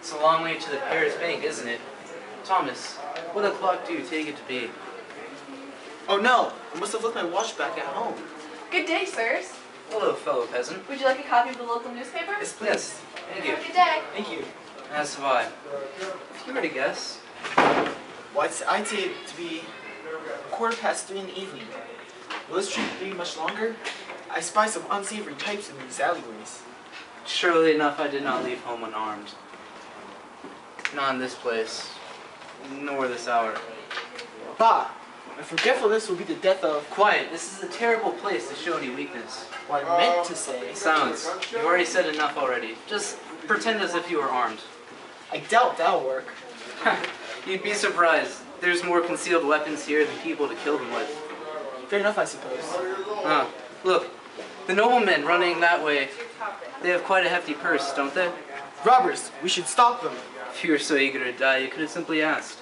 It's a long way to the Paris Bank, isn't it? Thomas, what o'clock do you take it to be? Oh no! I must have left my watch back at home. Good day, sirs. Hello, fellow peasant. Would you like a copy of the local newspaper? Yes, please. Yes, thank you. Have a good day. Thank you. As have I. If you were to guess, Well, I'd say it to be 3:15 in the evening. Will this trip be much longer? I spy some unsavory types in these alleyways. surely enough I did not leave home unarmed. Not in this place, nor this hour. Bah! My forgetfulness will be the death of... Quiet, this is a terrible place to show any weakness. What I meant to say... Silence. You've already said enough already. Just pretend as if you were armed. I doubt that'll work. You'd be surprised. There's more concealed weapons here than people to kill them with. Fair enough, I suppose. Look, the noblemen running that way, they have quite a hefty purse, don't they? Robbers! We should stop them! If you were so eager to die, you could have simply asked.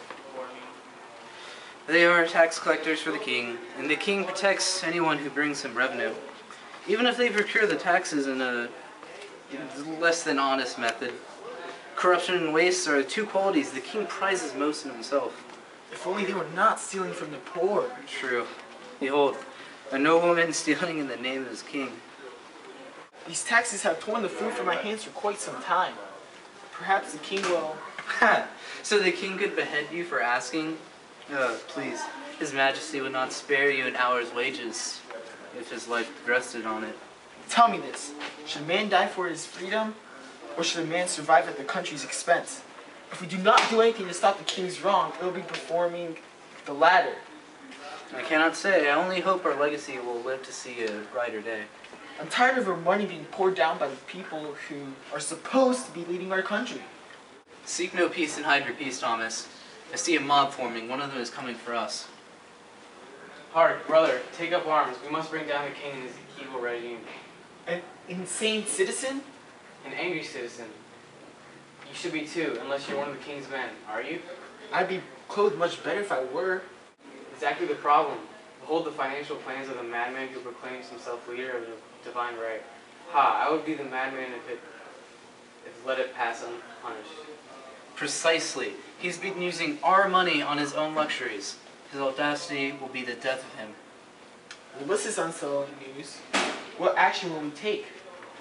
They are tax collectors for the king, and the king protects anyone who brings him revenue. Even if they procure the taxes in a less than honest method. Corruption and waste are the two qualities the king prizes most in himself. If only they were not stealing from the poor. True. Behold, a nobleman stealing in the name of his king. These taxes have torn the food from my hands for quite some time. Perhaps the king will... So the king could behead you for asking? Please, his majesty would not spare you an hour's wages if his life rested on it. Tell me this. Should a man die for his freedom? Or should a man survive at the country's expense? If we do not do anything to stop the king's wrong, it will be performing the latter. I cannot say. I only hope our legacy will live to see a brighter day. I'm tired of our money being poured down by the people who are supposed to be leading our country. Seek no peace and hide your peace, Thomas. I see a mob forming. One of them is coming for us. Hark, brother, take up arms. We must bring down the king and his evil regime. An insane citizen? An angry citizen. You should be too, unless you're one of the king's men, are you? I'd be clothed much better if I were. Exactly the problem. Behold the financial plans of the madman who proclaims himself leader of the divine right. Ha, I would be the madman if let it pass unpunished. Precisely. He's been using our money on his own luxuries. His audacity will be the death of him. Well, this is unsettling news. What action will we take?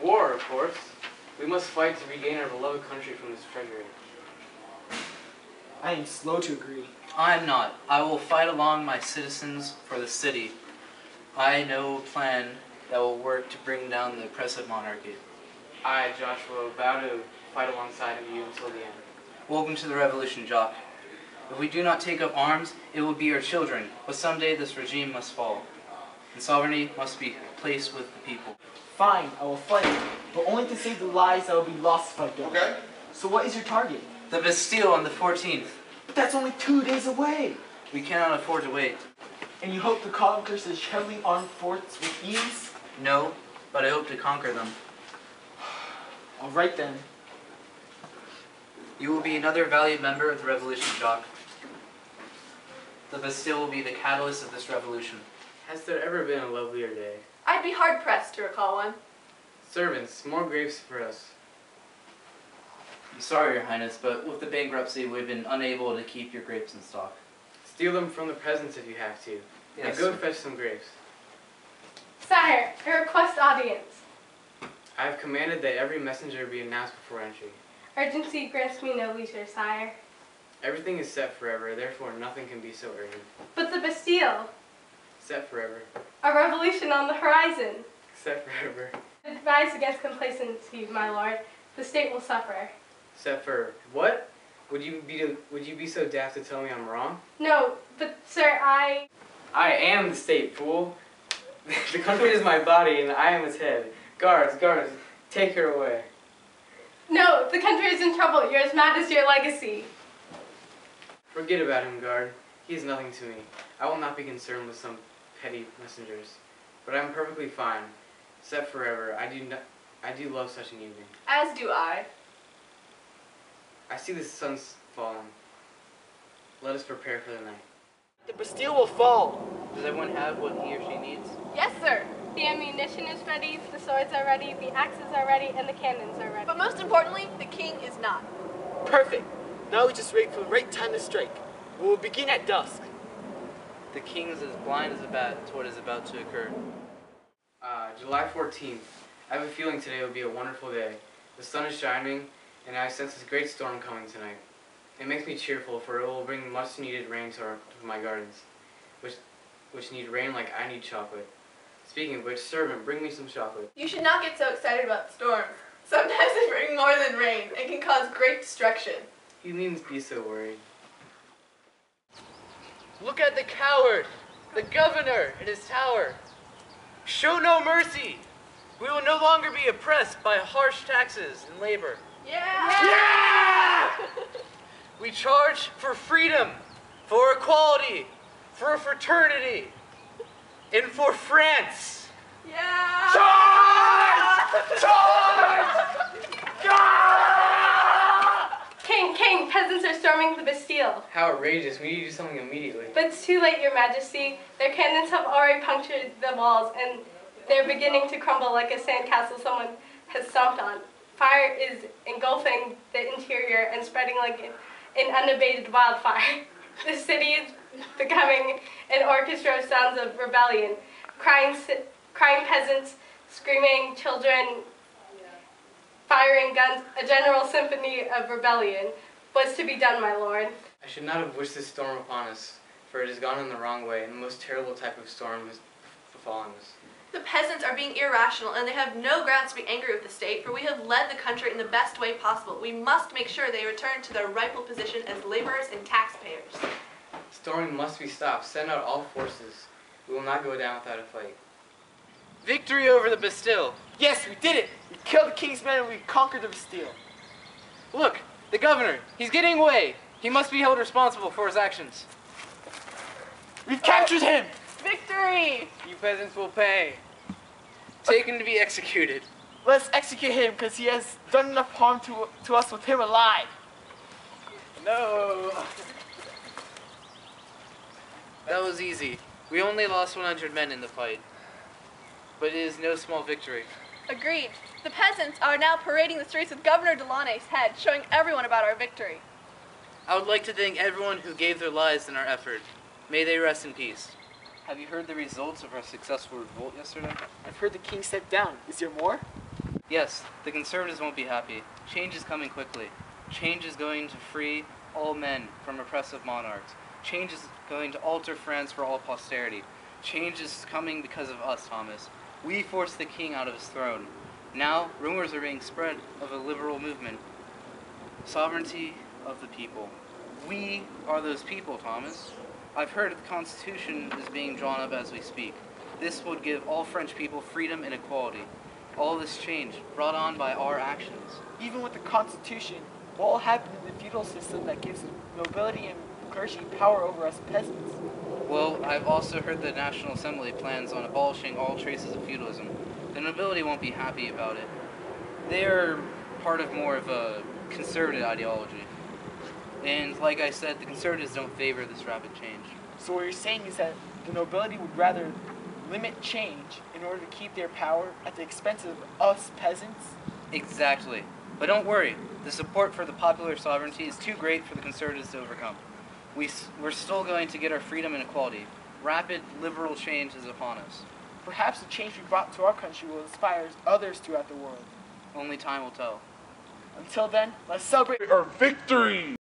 War, of course. We must fight to regain our beloved country from this treachery. I am slow to agree. I'm not. I will fight along my citizens for the city. I know a plan that will work to bring down the oppressive monarchy. I, Joshua, vow to fight alongside of you until the end. Welcome to the revolution, Jock. If we do not take up arms, it will be our children, but someday this regime must fall, and sovereignty must be placed with the people. Fine, I will fight, but only to save the lives that will be lost if I don't. Okay. So what is your target? The Bastille on the 14th. But that's only 2 days away. We cannot afford to wait. And you hope to conquer such heavily armed forts with ease? No, but I hope to conquer them. All right then. You will be another valued member of the revolution, Jock. The Bastille will be the catalyst of this revolution. Has there ever been a lovelier day? I'd be hard-pressed to recall one. Servants, more grapes for us. I'm sorry, Your Highness, but with the bankruptcy, we've been unable to keep your grapes in stock. Steal them from the peasants if you have to. Yes, and go sir. fetch some grapes. Sire, I request audience. I have commanded that every messenger be announced before entry. Urgency grants me no leisure, sire. Everything is set forever, therefore nothing can be so urgent. But the Bastille, Set forever. a revolution on the horizon. Set forever. Advise against complacency, my lord. The state will suffer. Set for what? Would you be so daft to tell me I'm wrong? No, but sir, I am the state, fool. The country is my body and I am its head. Guards, take her away. No, the country is in trouble. You're as mad as your legacy. Forget about him, guard. He is nothing to me. I will not be concerned with some petty messengers. But I am perfectly fine. Set forever. I do love such an evening. As do I. I see the sun's fallen. Let us prepare for the night. The Bastille will fall. Does everyone have what he or she needs? Yes, sir. The ammunition is ready, the swords are ready, the axes are ready, and the cannons are ready. But most importantly, the king is not. Perfect. Now we just wait for the right time to strike. We will begin at dusk. The king is as blind as a bat to what is about to occur. July 14th. I have a feeling today will be a wonderful day. The sun is shining, and I sense this great storm coming tonight. It makes me cheerful, for it will bring much needed rain to my gardens, which need rain like I need chocolate. Speaking of which, servant, bring me some chocolate. You should not get so excited about the storms. Sometimes they bring more than rain and can cause great destruction. You needn't be so worried. Look at the coward, the governor in his tower. Show no mercy. We will no longer be oppressed by harsh taxes and labor. Yeah! We charge for freedom, for equality, for fraternity, and for France. Yeah! King, peasants are storming the Bastille. How outrageous. We need to do something immediately. But it's too late, Your Majesty. Their cannons have already punctured the walls, and they're beginning to crumble like a sandcastle someone has stomped on. Fire is engulfing the interior and spreading like an unabated wildfire. The city is becoming an orchestra of sounds of rebellion. Crying peasants, screaming children, firing guns, a general symphony of rebellion. What's to be done, my lord? I should not have wished this storm upon us, for it has gone in the wrong way, and the most terrible type of storm has befallen us. The peasants are being irrational, and they have no grounds to be angry with the state, for we have led the country in the best way possible. We must make sure they return to their rightful position as laborers and taxpayers. Storming must be stopped. Send out all forces. We will not go down without a fight. Victory over the Bastille. Yes, we did it! We killed the king's men and we conquered the Bastille. Look, the governor. He's getting away. He must be held responsible for his actions. We've captured him! Victory! You peasants will pay. Taken to be executed. Let's execute him because he has done enough harm to us with him alive. No. That was easy. We only lost 100 men in the fight. But it is no small victory. Agreed. The peasants are now parading the streets with Governor Delaunay's head, showing everyone about our victory. I would like to thank everyone who gave their lives in our effort. May they rest in peace. Have you heard the results of our successful revolt yesterday? I've heard the king stepped down. Is there more? Yes, the conservatives won't be happy. Change is coming quickly. Change is going to free all men from oppressive monarchs. Change is going to alter France for all posterity. Change is coming because of us, Thomas. We forced the king out of his throne. Now, rumors are being spread of a liberal movement. Sovereignty of the people. We are those people, Thomas. I've heard the Constitution is being drawn up as we speak. This would give all French people freedom and equality. All this change brought on by our actions. Even with the Constitution, what will happen in the feudal system that gives nobility and clergy power over us peasants? Well, I've also heard the National Assembly plans on abolishing all traces of feudalism. The nobility won't be happy about it. They are part of more of a conservative ideology. And like I said, the conservatives don't favor this rapid change. So what you're saying is that the nobility would rather limit change in order to keep their power at the expense of us peasants? Exactly. But don't worry, the support for the popular sovereignty is too great for the conservatives to overcome. We're still going to get our freedom and equality. Rapid liberal change is upon us. Perhaps the change we brought to our country will inspire others throughout the world. Only time will tell. Until then, let's celebrate Our victory!